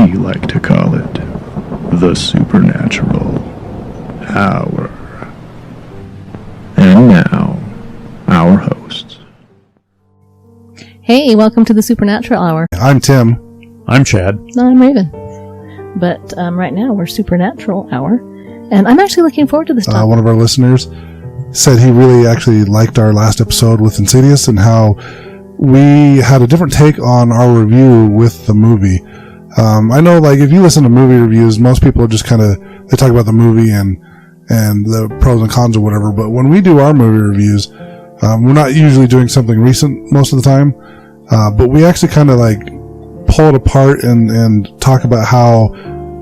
We like to call it the Supernatural Hour. And now, our hosts. Hey, welcome to the Supernatural Hour. I'm Tim. I'm Chad. No, I'm Raven. But right now we're Supernatural Hour, and I'm actually looking forward to this topic. One of our listeners said he really actually liked our last episode with Insidious and how we had a different take on our review with the movie. I know, like, if you listen to movie reviews, most people are just kind of, they talk about the movie and the pros and cons or whatever, but when we do our movie reviews, we're not usually doing something recent most of the time, but we actually kind of like pull it apart and talk about how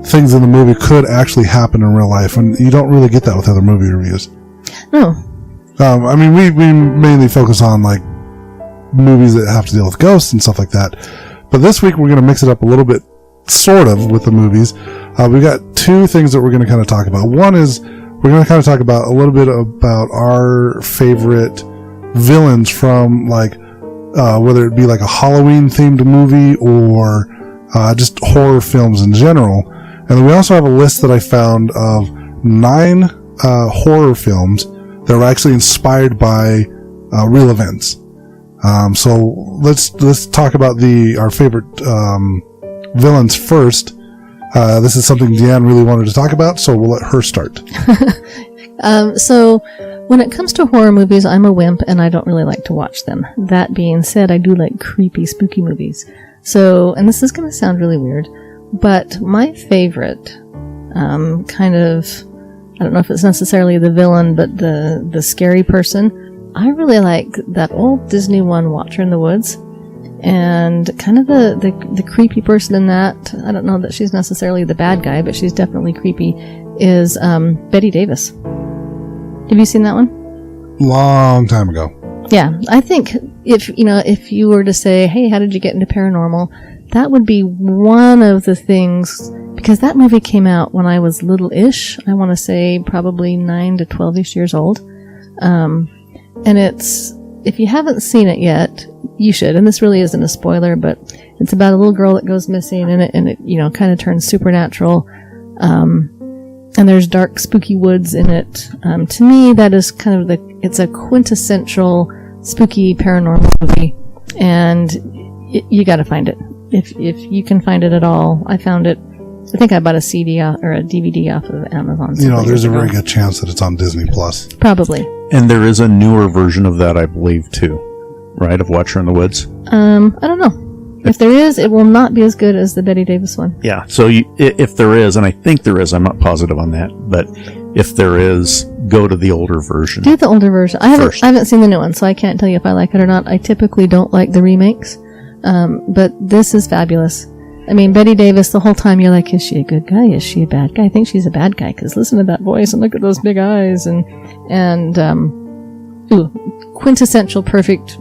things in the movie could actually happen in real life, and you don't really get that with other movie reviews. No. I mean, we mainly focus on like movies that have to deal with ghosts and stuff like that, but this week we're going to mix it up a little bit, sort of, with the movies. We got two things that we're going to kind of talk about. One is we're going to kind of talk about a little bit about our favorite villains from, like, whether it be like a Halloween themed movie or just horror films in general. And then we also have a list that I found of 9 horror films that were actually inspired by real events. So let's talk about our favorite villains first. This is something Deanne really wanted to talk about, so we'll let her start. So when it comes to horror movies, I'm a wimp and I don't really like to watch them. That being said, I do like creepy, spooky movies. So, and this is going to sound really weird, but my favorite, kind of, I don't know if it's necessarily the villain, but the scary person, I really like that old Disney one, Watcher in the Woods. And kind of the creepy person in that, I don't know that she's necessarily the bad guy, but she's definitely creepy, is Bette Davis. Have you seen that one? Long time ago. Yeah, I think if you were to say, hey, how did you get into paranormal? That would be one of the things, because that movie came out when I was little-ish. I want to say probably 9 to 12-ish years old. And if you haven't seen it yet, you should. And this really isn't a spoiler, but it's about a little girl that goes missing, and it kind of turns supernatural. And there's dark, spooky woods in it. To me, that is kind of it's a quintessential spooky paranormal movie, and you got to find it if you can find it at all. I found it. I think I bought a CD or a DVD off of Amazon. There's a very good chance that it's on Disney Plus. Probably. And there is a newer version of that, I believe, too. Right? Of Watcher in the Woods? I don't know. If there is, it will not be as good as the Bette Davis one. Yeah. So if there is, and I think there is, I'm not positive on that, but if there is, go to the older version. Do the older version. I haven't seen the new one, so I can't tell you if I like it or not. I typically don't like the remakes. But this is fabulous. I mean, Bette Davis, the whole time you're like, is she a good guy? Is she a bad guy? I think she's a bad guy, because listen to that voice and look at those big eyes and quintessential perfect.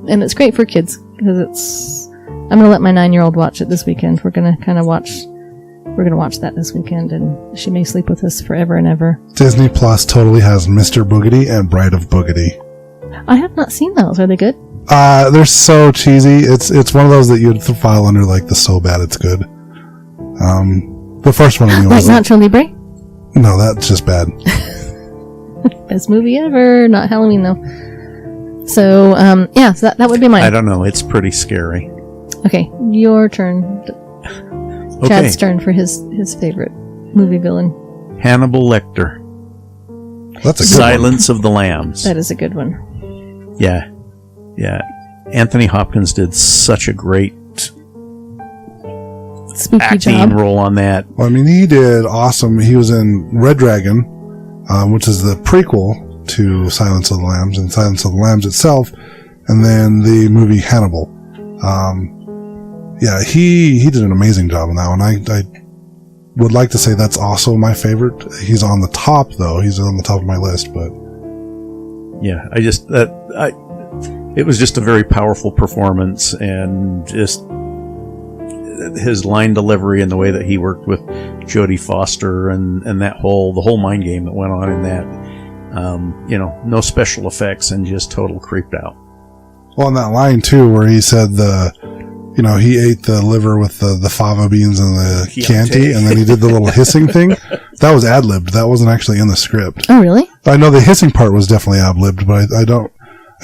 And it's great for kids, because I'm going to let my 9-year-old watch it this weekend. We're going to watch that this weekend, and she may sleep with us forever and ever. Disney Plus totally has Mr. Boogedy and Bride of Boogedy. I have not seen those. Are they good? They're so cheesy. It's one of those that you'd file under like the so bad it's good. The first one anyway. Like Nacho Libre? No, that's just bad. Best movie ever. Not Halloween though. So, so that would be mine. I don't know. It's pretty scary. Okay, your turn. Chad's turn for his favorite movie villain. Hannibal Lecter. That's a good Silence of the Lambs. That is a good one. Yeah. Yeah. Anthony Hopkins did such a great spooky acting job. role on that. Well, I mean, he did awesome. He was in Red Dragon, which is the prequel to Silence of the Lambs, and Silence of the Lambs itself, and then the movie Hannibal. He did an amazing job on that one. I would like to say that's also my favorite. He's on the top, though. He's on the top of my list, but yeah, it was just a very powerful performance, and just his line delivery and the way that he worked with Jodie Foster and the whole mind game that went on in that. No special effects and just total creeped out. Well, on that line too, where he said he ate the liver with the fava beans and the Chianti, and then he did the little hissing thing. That was ad-libbed. That wasn't actually in the script. Oh, really? I know the hissing part was definitely ad-libbed, but I can't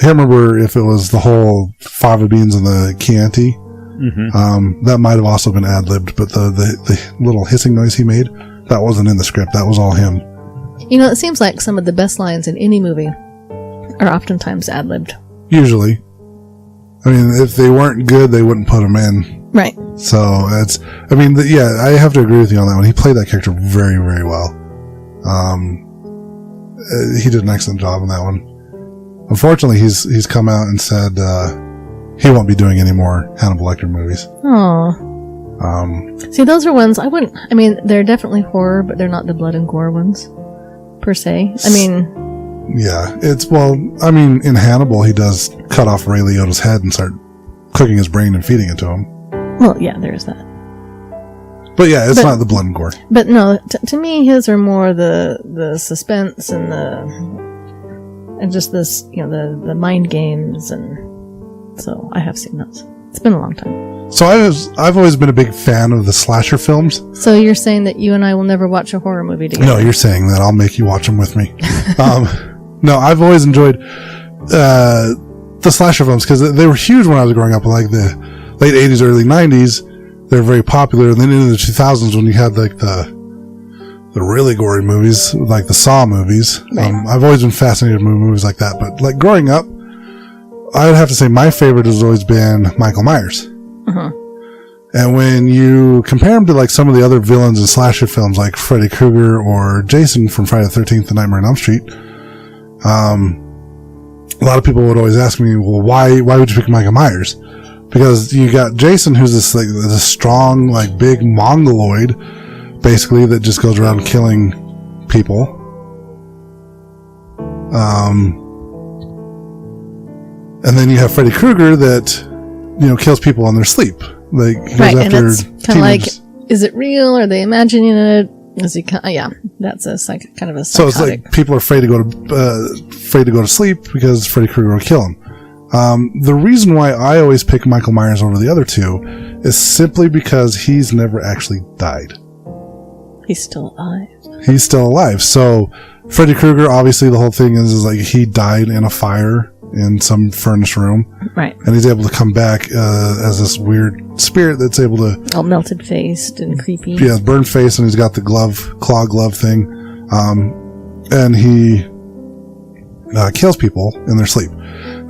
remember if it was the whole fava beans and the Chianti. Mm-hmm. That might have also been ad-libbed, but the little hissing noise he made, that wasn't in the script. That was all him. It seems like some of the best lines in any movie are oftentimes ad-libbed. Usually. I mean, if they weren't good, they wouldn't put them in. Right. So, I have to agree with you on that one. He played that character very, very well. He did an excellent job on that one. Unfortunately, he's come out and said he won't be doing any more Hannibal Lecter movies. Oh. See, those are ones I wouldn't... I mean, they're definitely horror, but they're not the blood and gore ones, per se. I mean... Yeah, in Hannibal, he does cut off Ray Liotta's head and start cooking his brain and feeding it to him. Well, yeah, there's that. But yeah, it's not the blood and gore. But no, to me, his are more the suspense and just this, the mind games, and so I have seen those. It's been a long time. So I've always been a big fan of the slasher films. So you're saying that you and I will never watch a horror movie together? No, you're saying that I'll make you watch them with me. No, I've always enjoyed the slasher films because they were huge when I was growing up, like the late 80s, early 90s. They were very popular, and then into the 2000s when you had like the really gory movies, like the Saw movies. Right. I've always been fascinated with movies like that, but like growing up, I would have to say my favorite has always been Michael Myers. Uh-huh. And when you compare him to like some of the other villains in slasher films like Freddy Krueger or Jason from Friday the 13th and Nightmare on Elm Street, a lot of people would always ask me, well, why would you pick Michael Myers? Because you got Jason, who's this strong, like big mongoloid, basically, that just goes around killing people. And then you have Freddy Krueger that, kills people in their sleep. Like, he goes after and it's kind of like, is it real? Are they imagining it? Is he? That's kind of a psychotic. So it's like people are afraid to go to sleep because Freddy Krueger will kill them. The reason why I always pick Michael Myers over the other two is simply because he's never actually died. He's still alive. He's still alive. So Freddy Krueger, obviously, the whole thing is like he died in a fire in some furnished room. Right. And he's able to come back as this weird spirit that's able to... all melted faced and creepy. Yeah, burnt face, and he's got the claw glove thing. And he kills people in their sleep.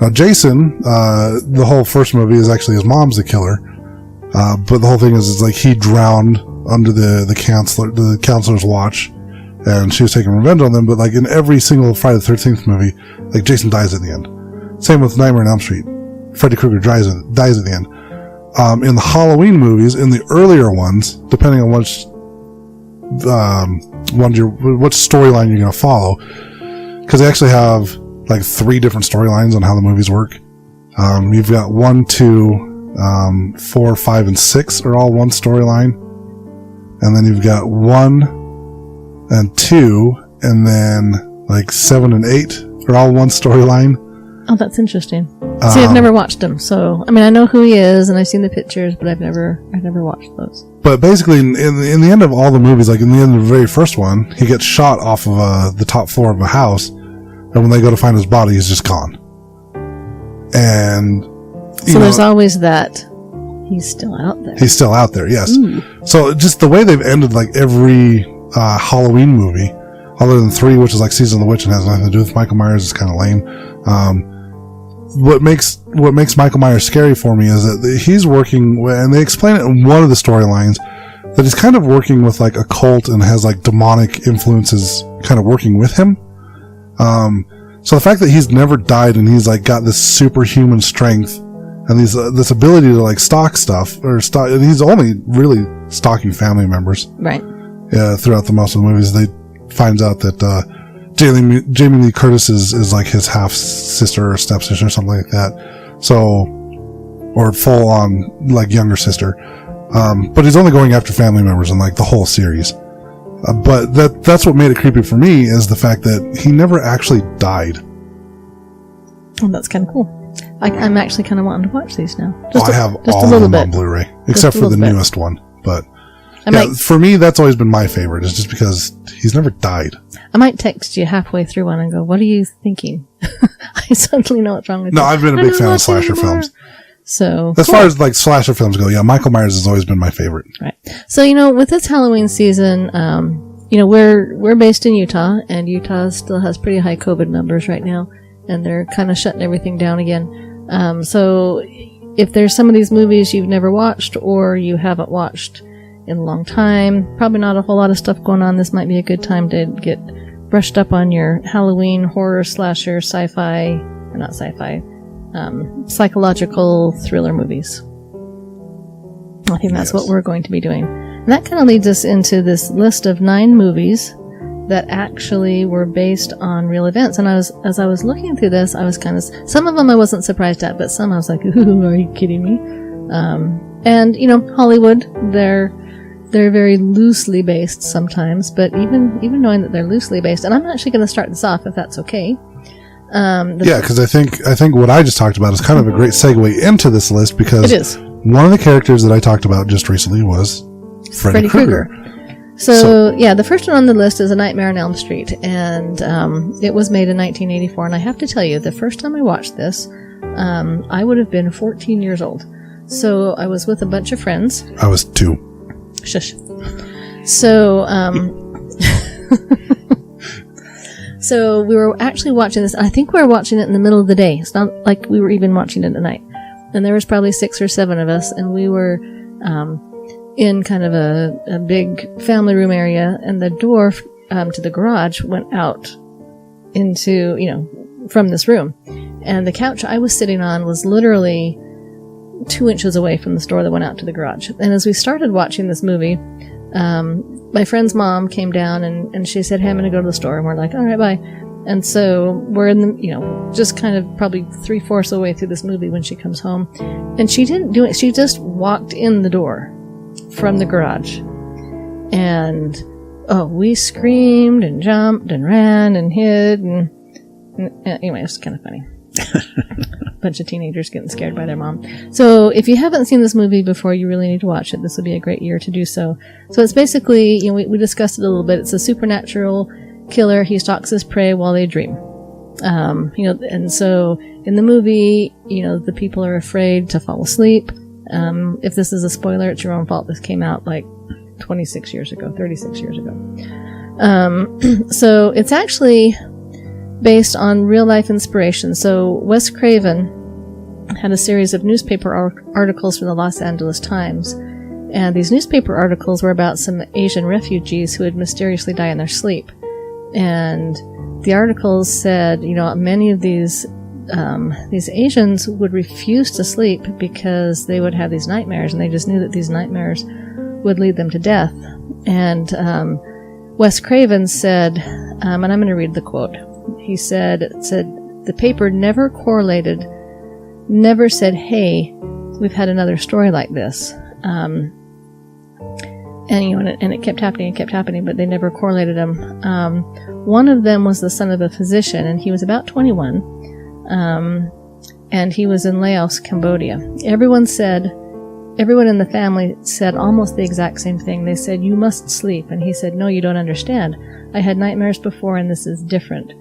Now, Jason, the whole first movie is actually his mom's the killer. But the whole thing is like he drowned under the counselor's watch, and she was taking revenge on them. But like in every single Friday the 13th movie, like Jason dies at the end. Same with Nightmare on Elm Street. Freddy Krueger dies at the end. In the Halloween movies, in the earlier ones, depending on which storyline you're going to follow, because they actually have like 3 different storylines on how the movies work. You've got 1, 2, 4, 5, and 6 are all one storyline, and then you've got 1 and 2, and then like 7 and 8 are all one storyline. Oh, that's interesting. See, I've never watched him, so I mean, I know who he is, and I've seen the pictures, but I've never watched those. But basically, in the end of all the movies, like in the end of the very first one, he gets shot off of the top floor of a house, and when they go to find his body, he's just gone. And so there's always that he's still out there. He's still out there, yes. Ooh. So just the way they've ended like every Halloween movie, other than 3, which is like Season of the Witch and has nothing to do with Michael Myers, is kind of lame. What makes Michael Myers scary for me is that he's working, and they explain it in one of the storylines, that he's kind of working with like a cult and has like demonic influences kind of working with him. So the fact that he's never died and he's like got this superhuman strength and this ability to like stalk stuff and he's only really stalking family members. Right. Yeah. Throughout the most of the movies, they finds out that Jamie Lee Curtis is like his half sister or stepsister or something like that. So, or full on like younger sister. But he's only going after family members in like the whole series. But that's what made it creepy for me is the fact that he never actually died. Oh, that's kind of cool. I'm actually kind of wanting to watch these now. I have all of them on Blu-ray, except for the newest one. But for me, that's always been my favorite. It's just because he's never died. I might text you halfway through one and go, "What are you thinking?" I suddenly know what's wrong with you. No, I've been a big fan of slasher films. So as far as like slasher films go, yeah, Michael Myers has always been my favorite. Right. So with this Halloween season, we're based in Utah, and Utah still has pretty high COVID numbers right now, and they're kind of shutting everything down again. So if there's some of these movies you've never watched or you haven't watched in a long time, probably not a whole lot of stuff going on. This might be a good time to get brushed up on your Halloween horror, slasher, sci-fi, or not sci-fi, psychological thriller movies. I think that's what we're going to be doing. And that kind of leads us into this list of 9 movies that actually were based on real events. And as I was looking through this, I was kind of, some of them I wasn't surprised at, but some I was like, ooh, are you kidding me? And Hollywood, they're very loosely based sometimes, but even knowing that they're loosely based, and I'm actually going to start this off if that's okay. Because I think what I just talked about is kind of a great segue into this list, because it is. One of the characters that I talked about just recently was Freddy Krueger. So, the first one on the list is A Nightmare on Elm Street, and it was made in 1984, and I have to tell you, the first time I watched this, I would have been 14 years old. So, I was with a bunch of friends. I was 2. Shush. So, so we were actually watching this. I think we were watching it in the middle of the day. It's not like we were even watching it at night. And there was probably 6 or 7 of us, and we were in kind of a big family room area, and the door to the garage went out into, from this room. And the couch I was sitting on was literally 2 inches away from the door that went out to the garage. And as we started watching this movie, my friend's mom came down and she said, "Hey, I'm going to go to the store." And we're like, "All right, bye." And so we're in the, just kind of probably 3/4 of the way through this movie when she comes home. And she didn't do it. She just walked in the door from the garage. And, we screamed and jumped and ran and hid. And anyway, it was kind of funny. Bunch of teenagers getting scared by their mom. So if you haven't seen this movie before, you really need to watch it. This would be a great year to do so. So it's basically, we discussed it a little bit. It's a supernatural killer. He stalks his prey while they dream. And so in the movie, the people are afraid to fall asleep. If this is a spoiler, it's your own fault. This came out like 36 years ago. So it's actually based on real life inspiration. So Wes Craven had a series of newspaper articles from the Los Angeles Times. And these newspaper articles were about some Asian refugees who would mysteriously die in their sleep. And the articles said, many of these Asians would refuse to sleep because they would have these nightmares, and they just knew that these nightmares would lead them to death. And Wes Craven said, and I'm going to read the quote. He said, the paper never said, "Hey, we've had another story like this." And it kept happening, but they never correlated them. One of them was the son of a physician, and he was about 21, and he was in Laos, Cambodia. Everyone in the family said almost the exact same thing. They said, "You must sleep," and he said, "No, you don't understand. I had nightmares before, and this is different."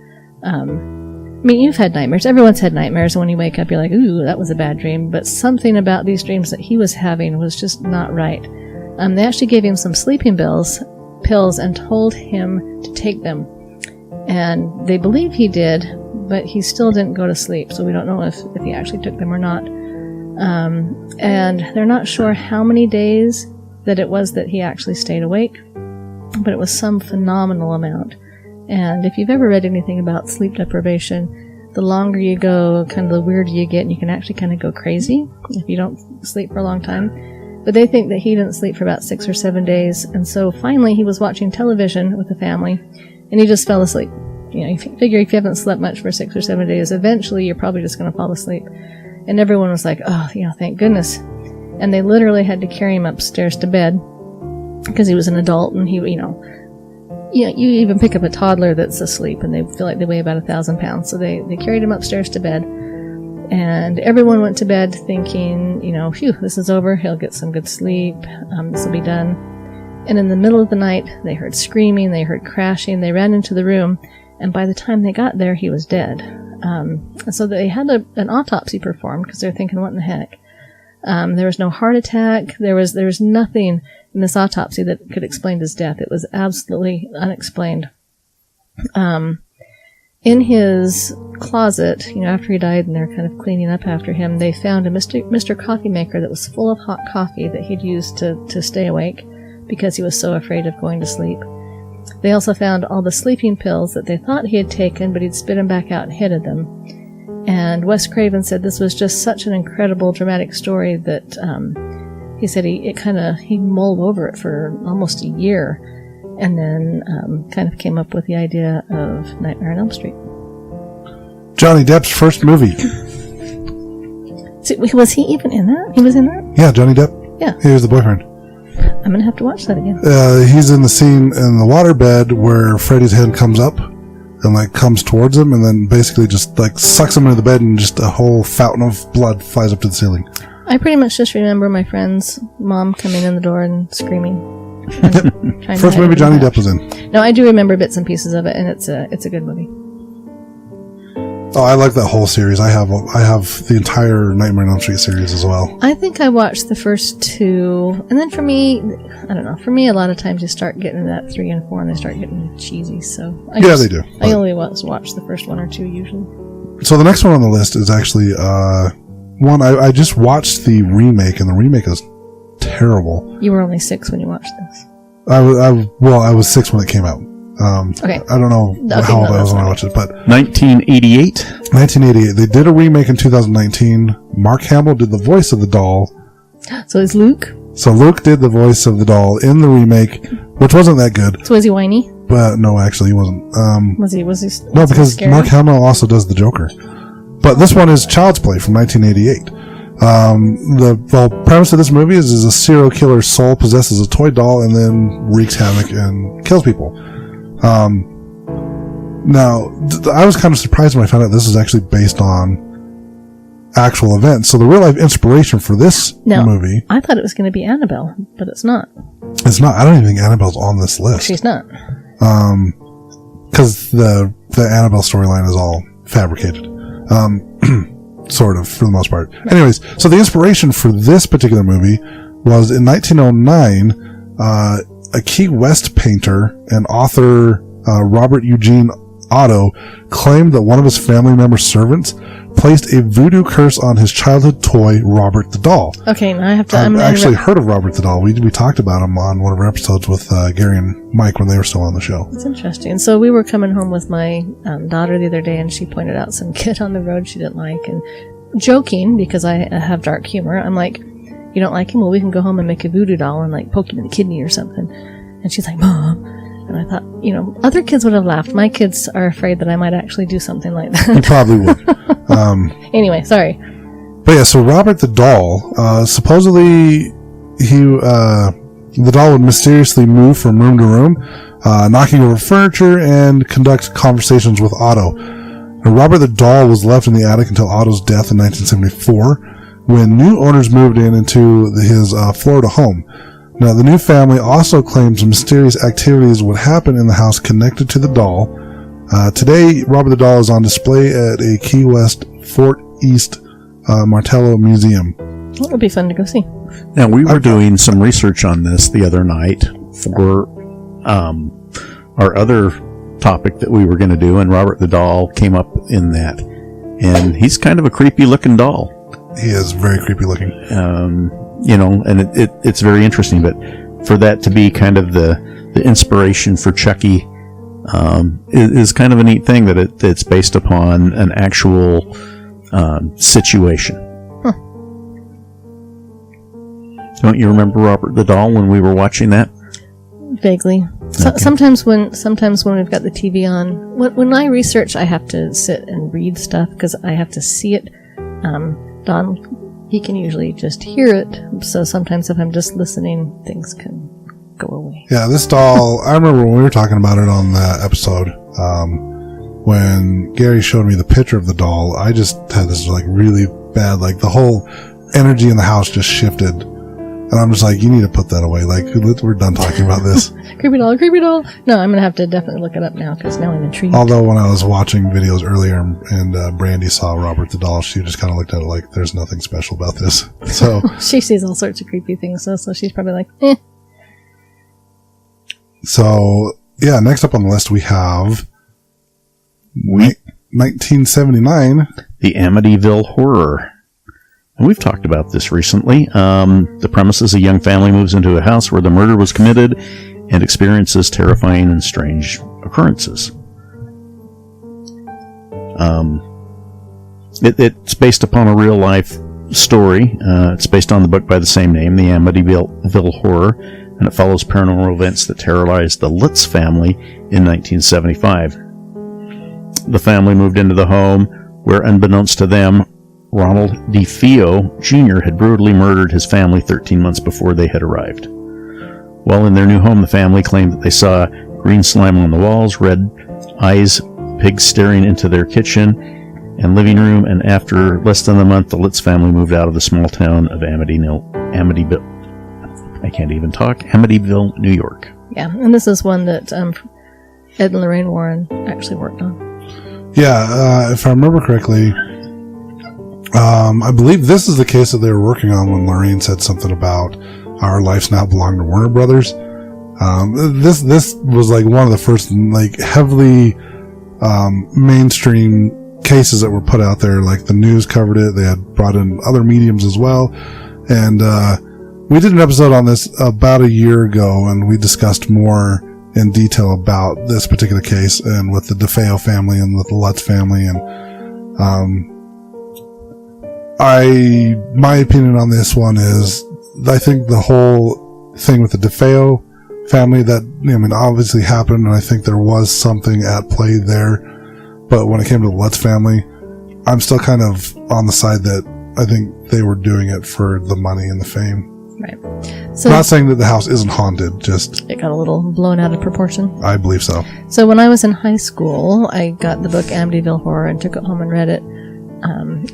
You've had nightmares. Everyone's had nightmares. When you wake up, you're like, "Ooh, that was a bad dream." But something about these dreams that he was having was just not right. They actually gave him some sleeping pills and told him to take them. And they believe he did, but he still didn't go to sleep. So we don't know if he actually took them or not. And they're not sure how many days that it was that he actually stayed awake, but it was some phenomenal amount. And if you've ever read anything about sleep deprivation, the longer you go, kind of the weirder you get, and you can actually kind of go crazy if you don't sleep for a long time. But they think that he didn't sleep for about 6 or 7 days, and so finally he was watching television with the family, and he just fell asleep. You figure if you haven't slept much for 6 or 7 days, eventually you're probably just going to fall asleep. And everyone was like, "Oh, thank goodness." And they literally had to carry him upstairs to bed, because he was an adult, and you even pick up a toddler that's asleep, and they feel like they weigh about 1,000 pounds. So they carried him upstairs to bed. And everyone went to bed thinking, phew, this is over. He'll get some good sleep. This will be done. And in the middle of the night, they heard screaming, they heard crashing, they ran into the room, and by the time they got there, he was dead. So they had an autopsy performed because they were thinking, what in the heck? There was no heart attack. There was nothing in this autopsy that could explain his death. It was absolutely unexplained. In his closet, after he died and they're kind of cleaning up after him, they found a Mr. Coffee Maker that was full of hot coffee that he'd used to stay awake because he was so afraid of going to sleep. They also found all the sleeping pills that they thought he had taken, but he'd spit them back out and hid them. And Wes Craven said this was just such an incredible, dramatic story that he said he mulled over it for almost a year, and then kind of came up with the idea of Nightmare on Elm Street. Johnny Depp's first movie. So, was he even in that? He was in that? Yeah, Johnny Depp. Yeah. He was the boyfriend. I'm going to have to watch that again. He's in the scene in the waterbed where Freddy's head comes up and comes towards him and then basically just sucks him into the bed and just a whole fountain of blood flies up to the ceiling. I pretty much just remember my friend's mom coming in the door and screaming. First movie Johnny Depp was in. No, I do remember bits and pieces of it, and it's a good movie. Oh, I like that whole series. I have the entire Nightmare on Elm Street series as well. I think I watched the first two, and then for me, I don't know. For me, a lot of times you start getting that 3 and 4, and they start getting cheesy. So they do. I only watch the first 1 or 2 usually. So the next one on the list is actually one I just watched the remake, and the remake is terrible. You were only 6 when you watched this. I was 6 when it came out. Okay. I don't know how old I was when I watched it, but 1988. 1988. They did a remake in 2019. Mark Hamill did the voice of the doll. So is Luke? So Luke did the voice of the doll in the remake, which wasn't that good. So was he whiny? But no, actually, he wasn't. Was he no, because scary? Mark Hamill also does the Joker. But this one is Child's Play from 1988. The premise of this movie is a serial killer's soul possesses a toy doll and then wreaks havoc and kills people. Now, I was kind of surprised when I found out this is actually based on actual events. So the real life inspiration for this movie... I thought it was going to be Annabelle, but it's not. It's not. I don't even think Annabelle's on this list. She's not. Because the Annabelle storyline is all fabricated. Sort of, for the most part. Anyways, so the inspiration for this particular movie was in 1909, a Key West painter and author, Robert Eugene Otto, claimed that one of his family member's servants placed a voodoo curse on his childhood toy, Robert the Doll. Okay, now I have to... I've actually heard of Robert the Doll. We talked about him on one of our episodes with Gary and Mike when they were still on the show. That's interesting. So we were coming home with my daughter the other day, and she pointed out some kid on the road she didn't like, and joking, because I have dark humor, I'm like, you don't like him? Well, we can go home and make a voodoo doll and poke him in the kidney or something. And she's like, Mom. And I thought, other kids would have laughed. My kids are afraid that I might actually do something like that. You probably would. Anyway, sorry. But yeah, so Robert the Doll, supposedly the doll would mysteriously move from room to room, knocking over furniture and conduct conversations with Otto. Now, Robert the Doll was left in the attic until Otto's death in 1974, when new owners moved into his Florida home. Now, the new family also claims mysterious activities would happen in the house connected to the doll. Today, Robert the Doll is on display at a Key West Fort East Martello Museum. That would be fun to go see. Now, we were doing some research on this the other night for our other topic that we were going to do, and Robert the Doll came up in that. And he's kind of a creepy-looking doll. He is very creepy-looking. And it's very interesting, but for that to be kind of the inspiration for Chucky is kind of a neat thing that it's based upon an actual situation. Huh. Don't you remember Robert the Doll when we were watching that? Vaguely. Okay. Sometimes when we've got the TV on, when I research, I have to sit and read stuff because I have to see it. Don, he can usually just hear it, so sometimes if I'm just listening, things can go away. Yeah, this doll, I remember when we were talking about it on the episode, when Gary showed me the picture of the doll, I just had this like really bad, like the whole energy in the house just shifted. And I'm just like, you need to put that away. Like, we're done talking about this. Creepy doll, creepy doll. No, I'm going to have to definitely look it up now because now I'm intrigued. Although when I was watching videos earlier and Brandy saw Robert the doll, she just kind of looked at it like, there's nothing special about this. So she sees all sorts of creepy things, so she's probably like, eh. So, yeah, next up on the list we have 1979. The Amityville Horror. And we've talked about this recently. The premise is a young family moves into a house where the murder was committed and experiences terrifying and strange occurrences. It's based upon a real-life story. It's based on the book by the same name, The Amityville Horror, and it follows paranormal events that terrorized the Lutz family in 1975. The family moved into the home where, unbeknownst to them, Ronald DeFeo Jr. had brutally murdered his family 13 months before they had arrived. While in their new home, the family claimed that they saw green slime on the walls, red eyes, pigs staring into their kitchen and living room, and after less than a month, the Litz family moved out of the small town of Amityville, New York. Yeah, and this is one that Ed and Lorraine Warren actually worked on. Yeah, if I remember correctly, I believe this is the case that they were working on when Lorraine said something about Our Lives Now Belong to Warner Brothers. This was like one of the first like heavily mainstream cases that were put out there. Like the news covered it. They had brought in other mediums as well. And we did an episode on this about a year ago, and we discussed more in detail about this particular case and with the DeFeo family and with the Lutz family. And my opinion on this one is, I think the whole thing with the DeFeo family, that, I mean, obviously happened, and I think there was something at play there. But when it came to the Lutz family, I'm still kind of on the side that I think they were doing it for the money and the fame. Right. So, not saying that the house isn't haunted, just it got a little blown out of proportion. I believe so. So when I was in high school, I got the book Amityville Horror and took it home and read it.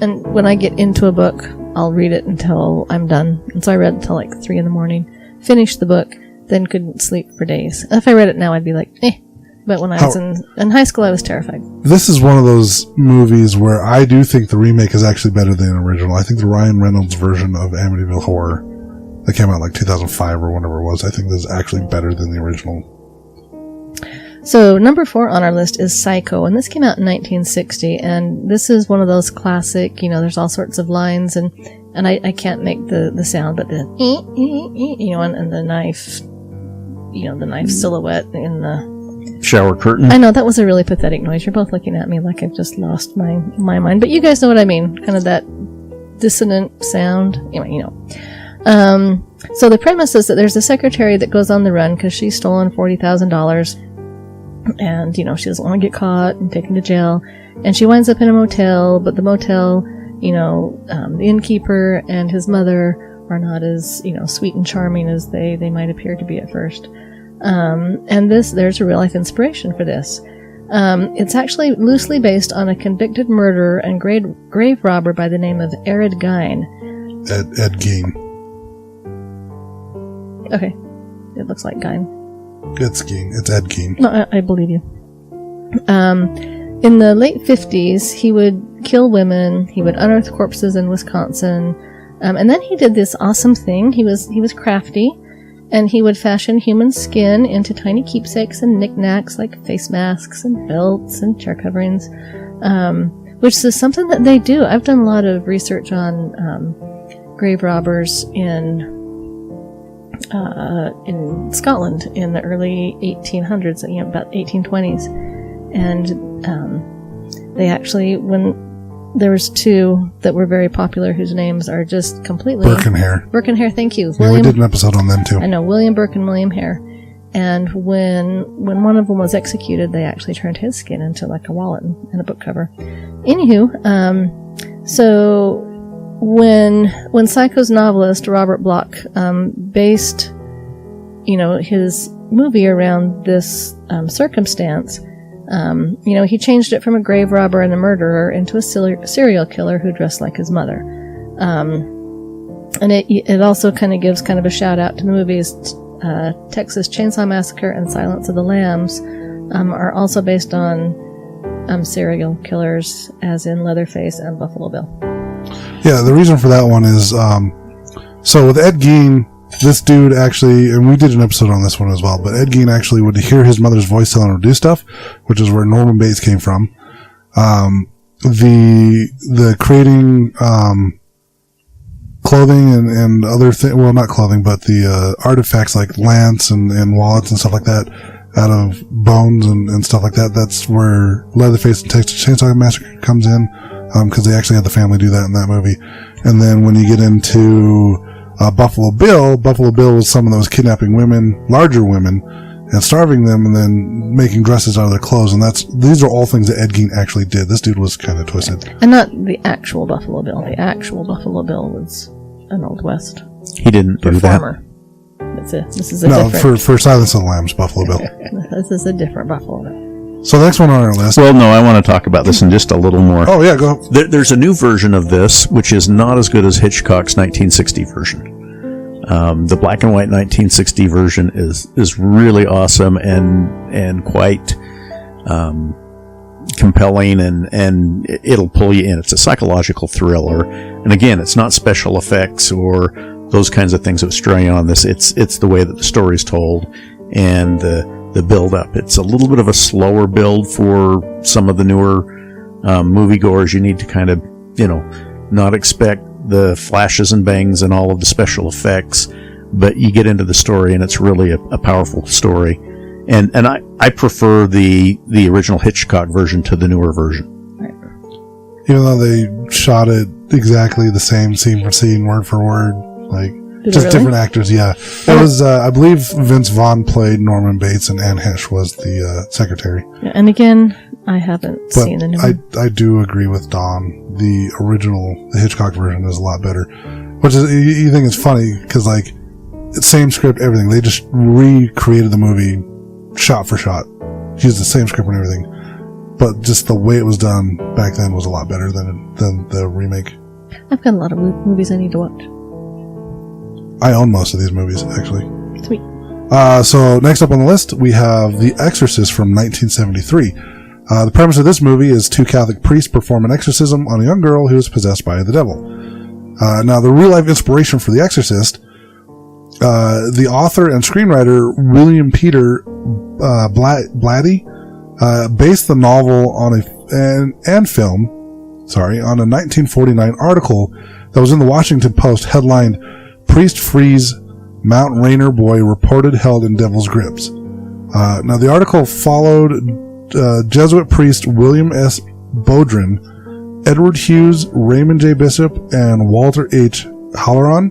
And when I get into a book, I'll read it until I'm done. And so I read until like 3 a.m, finished the book, then couldn't sleep for days. If I read it now, I'd be like, eh. But when I was in high school, I was terrified. This is one of those movies where I do think the remake is actually better than the original. I think the Ryan Reynolds version of Amityville Horror that came out like 2005 or whatever it was, I think this is actually better than the original. So number 4 on our list is Psycho, and this came out in 1960, and this is one of those classic, there's all sorts of lines, and I can't make the sound, but the and the knife, the knife silhouette in the shower curtain. I know, that was a really pathetic noise. You're both looking at me like I've just lost my mind, but you guys know what I mean, kind of that dissonant sound. Anyway, so the premise is that there's a secretary that goes on the run because she's stolen $40,000, and she doesn't want to get caught and taken to jail, and she winds up in a motel, but the motel, the innkeeper and his mother are not as sweet and charming as they might appear to be at first. And there's a real life inspiration for this. It's actually loosely based on a convicted murderer and grave robber by the name of Ed Gein. Ed Gein. Okay. It looks like Gein. It's Gein. It's Ed Gein. No, I believe you. In the late 50s, he would kill women. He would unearth corpses in Wisconsin. And then he did this awesome thing. He was crafty. And he would fashion human skin into tiny keepsakes and knickknacks like face masks and belts and chair coverings, which is something that they do. I've done a lot of research on grave robbers in Scotland in the early 1800s, about 1820s, and they actually, when there was 2 that were very popular whose names are just completely... Burke and Hare, thank you. Yeah, we did an episode on them too. I know, William Burke and William Hare. And when one of them was executed, they actually turned his skin into like a wallet and a book cover. Anywho, so when Psycho's novelist Robert Bloch based, his movie around this circumstance, He changed it from a grave robber and a murderer into a serial killer who dressed like his mother. And it also kind of gives kind of a shout out to the movies Texas Chainsaw Massacre and Silence of the Lambs are also based on serial killers, as in Leatherface and Buffalo Bill. Yeah, the reason for that one is, so with Ed Gein, this dude actually, and we did an episode on this one as well, but Ed Gein actually would hear his mother's voice telling him to do stuff, which is where Norman Bates came from. The creating, clothing and other things, well, not clothing, but the artifacts like lance and wallets and stuff like that out of bones and stuff like that. That's where Leatherface and Texas Chainsaw Massacre comes in, because they actually had the family do that in that movie. And then when you get into Buffalo Bill was someone that was kidnapping women, larger women, and starving them and then making dresses out of their clothes. And these are all things that Ed Gein actually did. This dude was kind of twisted. And not the actual Buffalo Bill. The actual Buffalo Bill was an Old West He didn't do performer. This is a No, different... for Silence of the Lambs, Buffalo Bill. This is a different Buffalo Bill. So the next one on our list. Well, no, I want to talk about this in just a little more. Oh, yeah, go. There's a new version of this, which is not as good as Hitchcock's 1960 version. The black and white 1960 version is really awesome and quite compelling, and it'll pull you in. It's a psychological thriller, and again, it's not special effects or those kinds of things that stray on this. It's the way that the story's told and the build up. It's a little bit of a slower build for some of the newer moviegoers. You need to kind of not expect the flashes and bangs and all of the special effects, but you get into the story and it's really a powerful story. And I prefer the original Hitchcock version to the newer version. Right. Even though they shot it exactly the same, scene for scene, word for word, like Did just it really? different actors. Yeah, it was. I believe Vince Vaughn played Norman Bates and Anne Hesh was the secretary. Yeah, and again, I haven't But seen the new one. I do agree with Don. The original, the Hitchcock version, is a lot better. Which is, you think it's funny because like it's same script, everything. They just recreated the movie shot for shot, used the same script and everything. But just the way it was done back then was a lot better than the remake. I've got a lot of movies I need to watch. I own most of these movies, actually. Sweet. So next up on the list, we have The Exorcist from 1973. The premise of this movie is two Catholic priests perform an exorcism on a young girl who is possessed by the devil. Now, the real-life inspiration for The Exorcist, the author and screenwriter William Peter Blatty based the novel on a film on a 1949 article that was in the Washington Post headlined "Priest Frees Mount Rainier Boy Reported Held in Devil's Grips." Now, the article followed Jesuit priest William S. Baudrin, Edward Hughes, Raymond J. Bishop, and Walter H. Halloran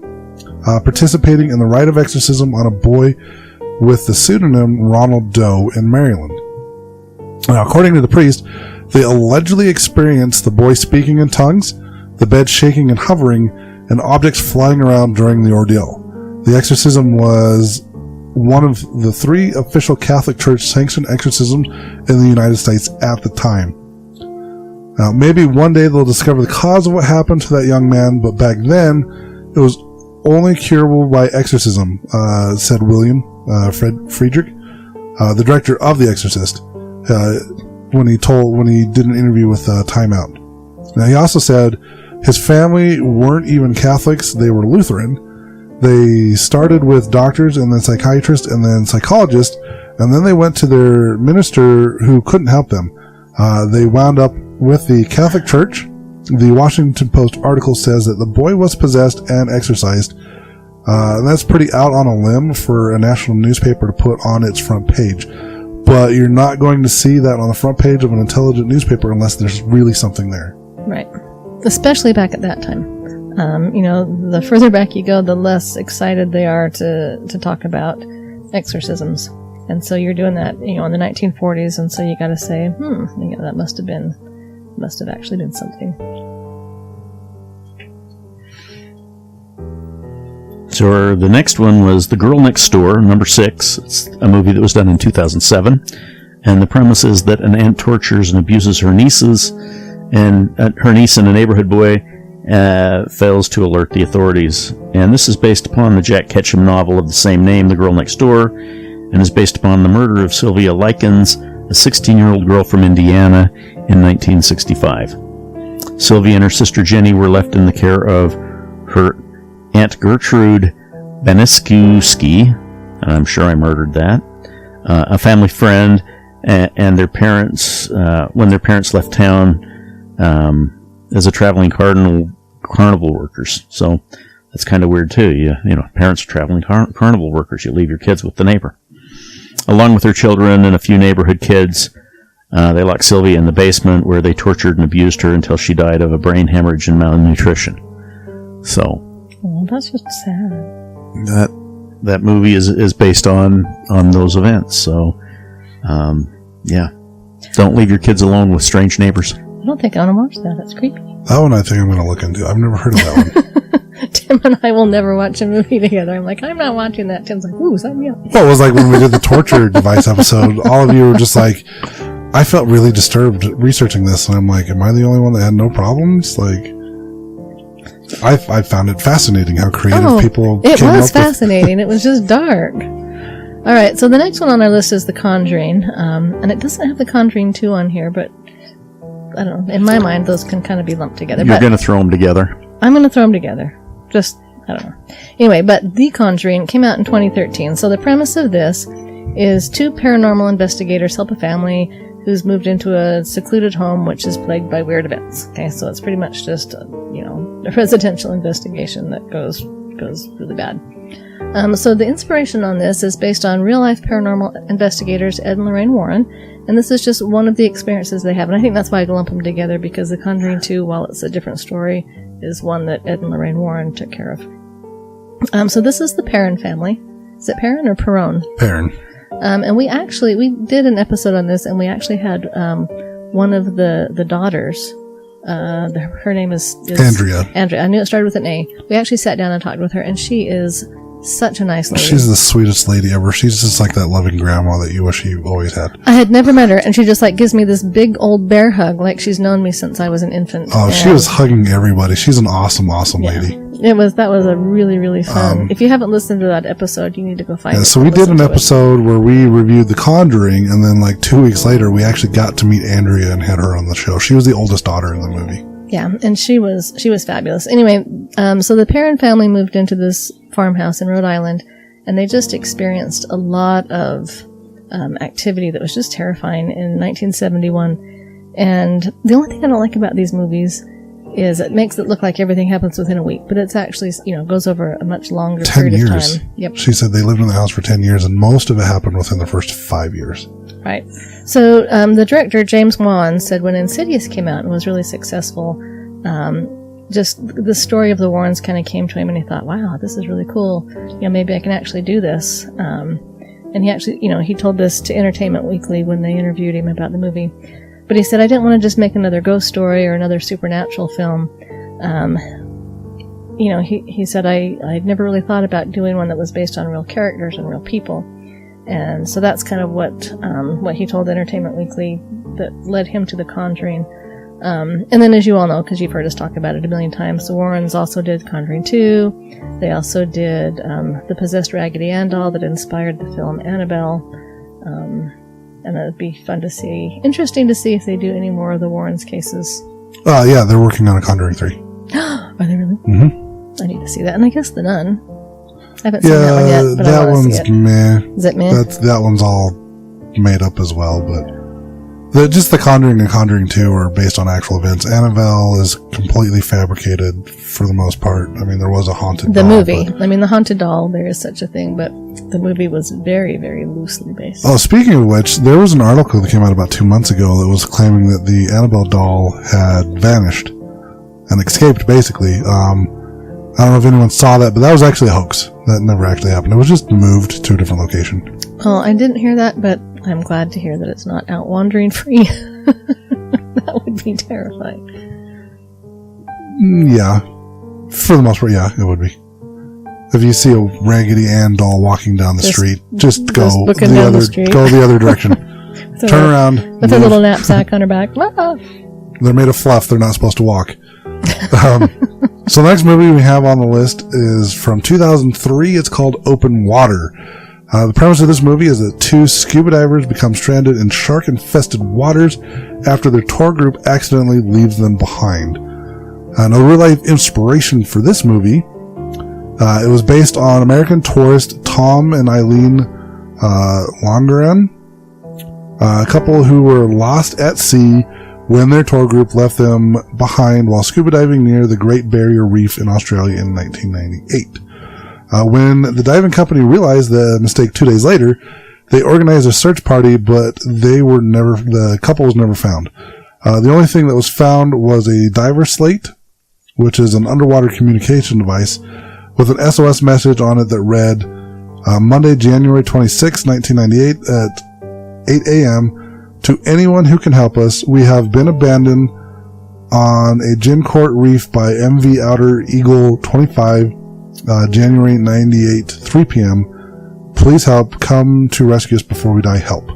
participating in the rite of exorcism on a boy with the pseudonym Ronald Doe in Maryland. Now, according to the priest, they allegedly experienced the boy speaking in tongues, the bed shaking and hovering, and objects flying around during the ordeal. The exorcism was one of the 3 official Catholic Church sanctioned exorcisms in the United States at the time. Now, maybe one day they'll discover the cause of what happened to that young man, but back then, it was only curable by exorcism, said William Friedrich, the director of The Exorcist, when he did an interview with Time Out. Now, he also said his family weren't even Catholics, they were Lutheran. They started with doctors and then psychiatrists and then psychologists, and then they went to their minister who couldn't help them. They wound up with the Catholic Church. The Washington Post article says that the boy was possessed and exorcised. And that's pretty out on a limb for a national newspaper to put on its front page. But you're not going to see that on the front page of an intelligent newspaper unless there's really something there. Right. Especially back at that time. The further back you go, the less excited they are to talk about exorcisms. And so you're doing that, in the 1940s, and so you gotta say, that must have actually been something. So the next one was The Girl Next Door, number 6. It's a movie that was done in 2007. And the premise is that an aunt tortures and abuses her nieces, and her niece and a neighborhood boy fails to alert the authorities. And this is based upon the Jack Ketchum novel of the same name, The Girl Next Door, and is based upon the murder of Sylvia Likens, a 16-year-old girl from Indiana, in 1965. Sylvia and her sister Jenny were left in the care of her Aunt Gertrude Beniskewski, and I'm sure I murdered that, a family friend, and their parents, when their parents left town as a traveling carnival workers. So that's kind of weird too. You know, parents are traveling carnival workers. You leave your kids with the neighbor. Along with their children and a few neighborhood kids, they locked Sylvia in the basement where they tortured and abused her until she died of a brain hemorrhage and malnutrition. So, well, that's just sad. That movie is based on those events. So, yeah, don't leave your kids alone with strange neighbors. I don't think I want to watch that. That's creepy. That one I think I'm going to look into. I've never heard of that one. Tim and I will never watch a movie together. I'm like, I'm not watching that. Tim's like, ooh, sign me up. Well, it was like when we did the torture device episode. All of you were just like, I felt really disturbed researching this, and I'm like, am I the only one that had no problems? Like, I found it fascinating how creative people it came was up with. fascinating. It was just dark. All right, so the next one on our list is The Conjuring, and it doesn't have The Conjuring 2 on here, but I don't know. In my mind, those can kind of be lumped together. You're going to throw them together. I'm going to throw them together. Just, I don't know. Anyway, but The Conjuring came out in 2013. So the premise of this is two paranormal investigators help a family who's moved into a secluded home which is plagued by weird events. Okay, so it's pretty much just, a residential investigation that goes really bad. So the inspiration on this is based on real-life paranormal investigators Ed and Lorraine Warren, and this is just one of the experiences they have. And I think that's why I lump them together, because The Conjuring 2, while it's a different story, is one that Ed and Lorraine Warren took care of. So this is the Perrin family. Is it Perrin or Perron? Perrin. And we did an episode on this, and we actually had one of the daughters. Her name is Andrea. Andrea. I knew it started with an A. We actually sat down and talked with her, and she is such a nice lady. She's the sweetest lady ever. She's just like that loving grandma that you wish you always had. I had never met her, and she just gives me this big old bear hug, like she's known me since I was an infant. Oh, she was hugging everybody. She's an awesome lady. That was a really, really fun. If you haven't listened to that episode, you need to go find it. So we did an episode where we reviewed The Conjuring, and then 2 weeks later, we actually got to meet Andrea and had her on the show. She was the oldest daughter in the movie. Yeah, and she was fabulous. Anyway, so the Perrin family moved into this farmhouse in Rhode Island, and they just experienced a lot of activity that was just terrifying in 1971. And the only thing I don't like about these movies is it makes it look like everything happens within a week, but it's actually, goes over a much longer period of time. Yep. She said they lived in the house for 10 years, and most of it happened within the first 5 years. Right. So the director, James Wan, said when Insidious came out and was really successful, just the story of the Warrens kind of came to him, and he thought, wow, this is really cool. Maybe I can actually do this. And he actually, he told this to Entertainment Weekly when they interviewed him about the movie. But he said, I didn't want to just make another ghost story or another supernatural film. He said, I'd never really thought about doing one that was based on real characters and real people. And so that's kind of what he told Entertainment Weekly that led him to The Conjuring. And then, as you all know, because you've heard us talk about it a million times, the Warrens also did Conjuring 2. They also did the Possessed Raggedy Ann doll that inspired the film Annabelle. And it would be interesting to see if they do any more of the Warrens cases. Yeah, they're working on a Conjuring 3. Are they really? Mm-hmm. I need to see that. And I guess The Nun. I haven't seen that one yet, but I want to see it. Meh. Is it meh? That one's all made up as well, but just The Conjuring and Conjuring 2 are based on actual events. Annabelle is completely fabricated for the most part. I mean, there was a haunted doll. The movie. The haunted doll, there is such a thing, but the movie was very, very loosely based. Oh, speaking of which, there was an article that came out about 2 months ago that was claiming that the Annabelle doll had vanished and escaped, basically. I don't know if anyone saw that, but that was actually a hoax. That never actually happened. It was just moved to a different location. Well, I didn't hear that, but I'm glad to hear that it's not out wandering free. That would be terrifying. Yeah. For the most part, yeah, it would be. If you see a Raggedy Ann doll walking down the street, just go the other direction. turn around. With a little knapsack on her back. Ah. They're made of fluff. They're not supposed to walk. So the next movie we have on the list is from 2003. It's called Open Water. The premise of this movie is that two scuba divers become stranded in shark-infested waters after their tour group accidentally leaves them behind. No real-life inspiration for this movie. It was based on American tourist Tom and Eileen Longren, a couple who were lost at sea when their tour group left them behind while scuba diving near the Great Barrier Reef in Australia in 1998. When the diving company realized the mistake 2 days later, they organized a search party, but the couple was never found. The only thing that was found was a diver slate, which is an underwater communication device, with an SOS message on it that read, Monday, January 26, 1998 at 8 a.m., to anyone who can help us, we have been abandoned on a Gincourt Reef by MV Outer Eagle 25, January 98, 3 p.m. Please help. Come to rescue us before we die. Help.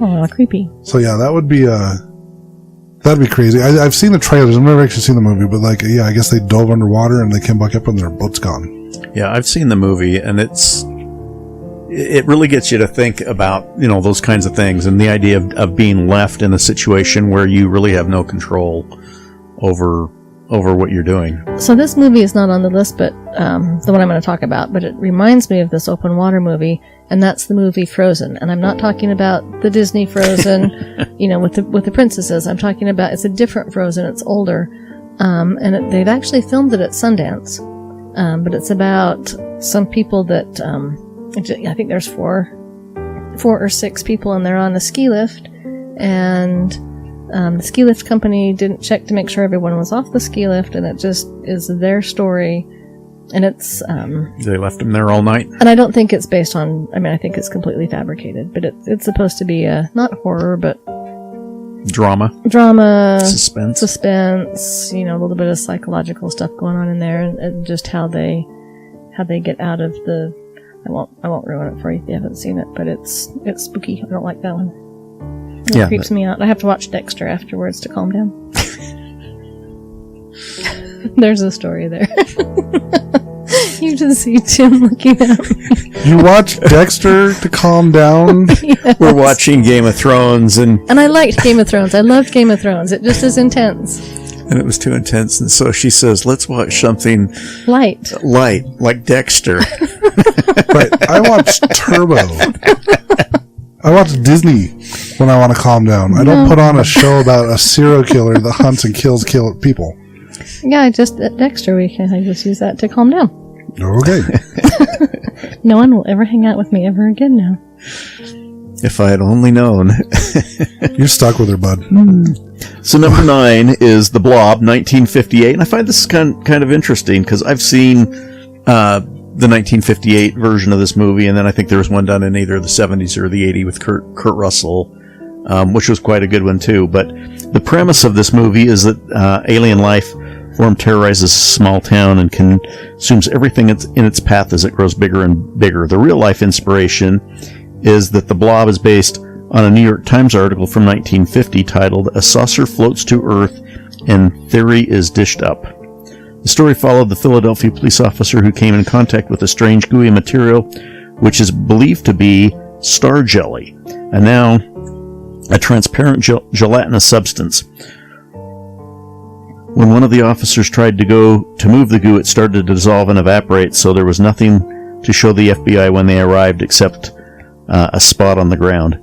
Oh, creepy. So yeah, that'd be crazy. I've seen the trailers. I've never actually seen the movie, but I guess they dove underwater and they came back up and their boat's gone. Yeah, I've seen the movie, and it really gets you to think about, those kinds of things, and the idea of being left in a situation where you really have no control over what you're doing. So this movie is not on the list, but the one I'm going to talk about, but it reminds me of this open water movie, and that's the movie Frozen. And I'm not talking about the Disney Frozen, with the princesses. I'm talking about, it's a different Frozen. It's older, and they've actually filmed it at Sundance. But it's about some people that I think there's four or six people, and they're on a ski lift, and the ski lift company didn't check to make sure everyone was off the ski lift, and it just is their story, and it's they left them there all night. And I don't think it's based on, I think it's completely fabricated, but it's supposed to be not horror, but drama, suspense, a little bit of psychological stuff going on in there, and just how they get out of the. I won't ruin it for you if you haven't seen it, but it's spooky. I don't like that one. It creeps me out. I have to watch Dexter afterwards to calm down. There's a story there. You just see Tim looking at me. You watch Dexter to calm down? Yes. We're watching Game of Thrones, and I liked Game of Thrones. I loved Game of Thrones. It just is intense. And it was too intense, and so she says, let's watch something light, like Dexter. Right. I watch Turbo. I watch Disney when I want to calm down. I don't put on a show about a serial killer that hunts and kills people. Yeah, just at Dexter weekend, I just use that to calm down. Okay. No one will ever hang out with me ever again now. If I had only known. You're stuck with her, bud. So number 9 is The Blob, 1958. And I find this kind of interesting because I've seen the 1958 version of this movie, and then I think there was one done in either the 70s or the 80s with Kurt Russell, which was quite a good one too. But the premise of this movie is that alien life form terrorizes a small town and consumes everything in its path as it grows bigger and bigger. The real life inspiration is that The Blob is based on a New York Times article from 1950 titled "A Saucer Floats to Earth and Theory is Dished Up." The story followed the Philadelphia police officer who came in contact with a strange gooey material which is believed to be star jelly, and now a transparent gelatinous substance. When one of the officers tried to move the goo, it started to dissolve and evaporate, so there was nothing to show the FBI when they arrived except a spot on the ground.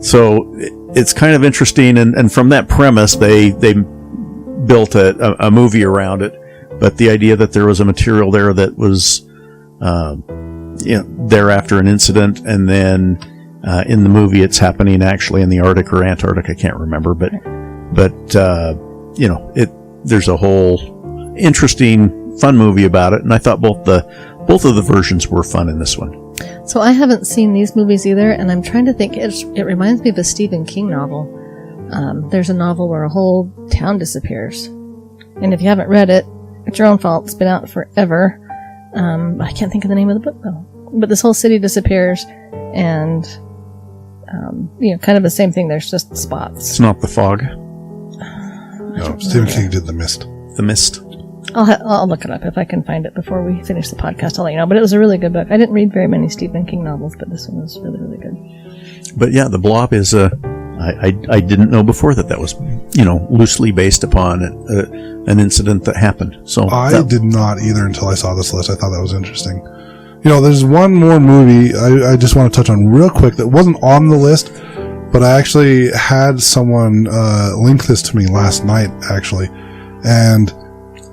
So it's kind of interesting, and from that premise, they built a movie around it. But the idea that there was a material there that was there after an incident, and then in the movie it's happening actually in the Arctic or Antarctic, I can't remember, but there's a whole interesting, fun movie about it, and I thought both of the versions were fun in this one. So I haven't seen these movies either, and I'm trying to think. It reminds me of a Stephen King novel. There's a novel where a whole town disappears, and if you haven't read it, it's your own fault. It's been out forever. I can't think of the name of the book though. But this whole city disappears, and kind of the same thing. There's just spots. It's not The Fog. No, Stephen King did The Mist. The Mist. I'll look it up if I can find it before we finish the podcast. I'll let you know. But it was a really good book. I didn't read very many Stephen King novels, but this one was really, really good. But yeah, The Blob is I didn't know before that was, loosely based upon an incident that happened. So I did not either until I saw this list. I thought that was interesting. There's one more movie I just want to touch on real quick that wasn't on the list, but I actually had someone link this to me last night, actually. And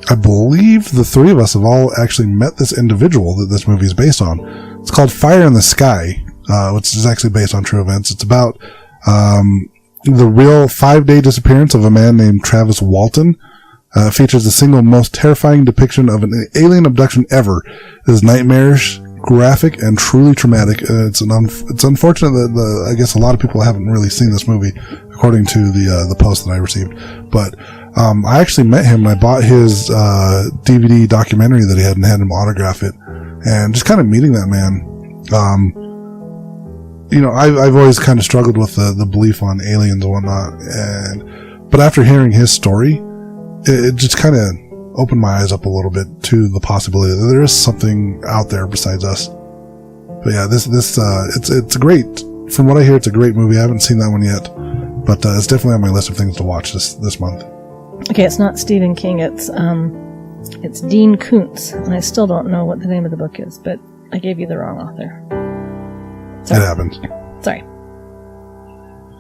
I believe the three of us have all actually met this individual that this movie is based on. It's called Fire in the Sky, which is actually based on true events. It's about the real 5-day disappearance of a man named Travis Walton. Features the single most terrifying depiction of an alien abduction ever. It is nightmarish, graphic, and truly traumatic. It's unfortunate that I guess a lot of people haven't really seen this movie, according to the post that I received. But I actually met him. I bought his DVD documentary that he had and had him autograph it. And just kind of meeting that man, I've always kind of struggled with the belief on aliens and whatnot. But after hearing his story, it just kind of opened my eyes up a little bit to the possibility that there is something out there besides us. But yeah, it's a great, from what I hear, it's a great movie. I haven't seen that one yet, but it's definitely on my list of things to watch this month. Okay, it's not Stephen King. It's Dean Koontz, and I still don't know what the name of the book is, but I gave you the wrong author. Sorry. It happens. Sorry.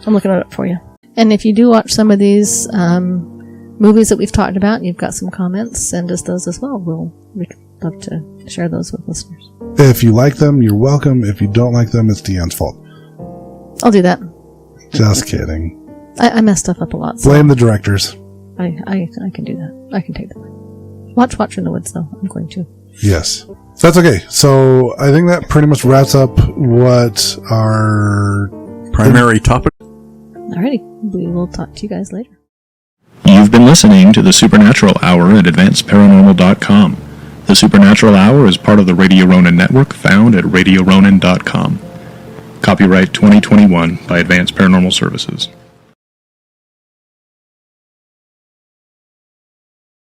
I'm looking it up for you. And if you do watch some of these movies that we've talked about, and you've got some comments, send us those as well. We'd love to share those with listeners. If you like them, you're welcome. If you don't like them, it's Deanne's fault. I'll do that. Just kidding. I mess stuff up a lot. So blame the directors. I can do that. I can take that. Watch in the Woods, though. I'm going to. Yes. So that's okay. So I think that pretty much wraps up what our primary topic. Alrighty. We will talk to you guys later. You've been listening to the Supernatural Hour at AdvancedParanormal.com. The Supernatural Hour is part of the Radio Ronin network found at RadioRonin.com. Copyright 2021 by Advanced Paranormal Services.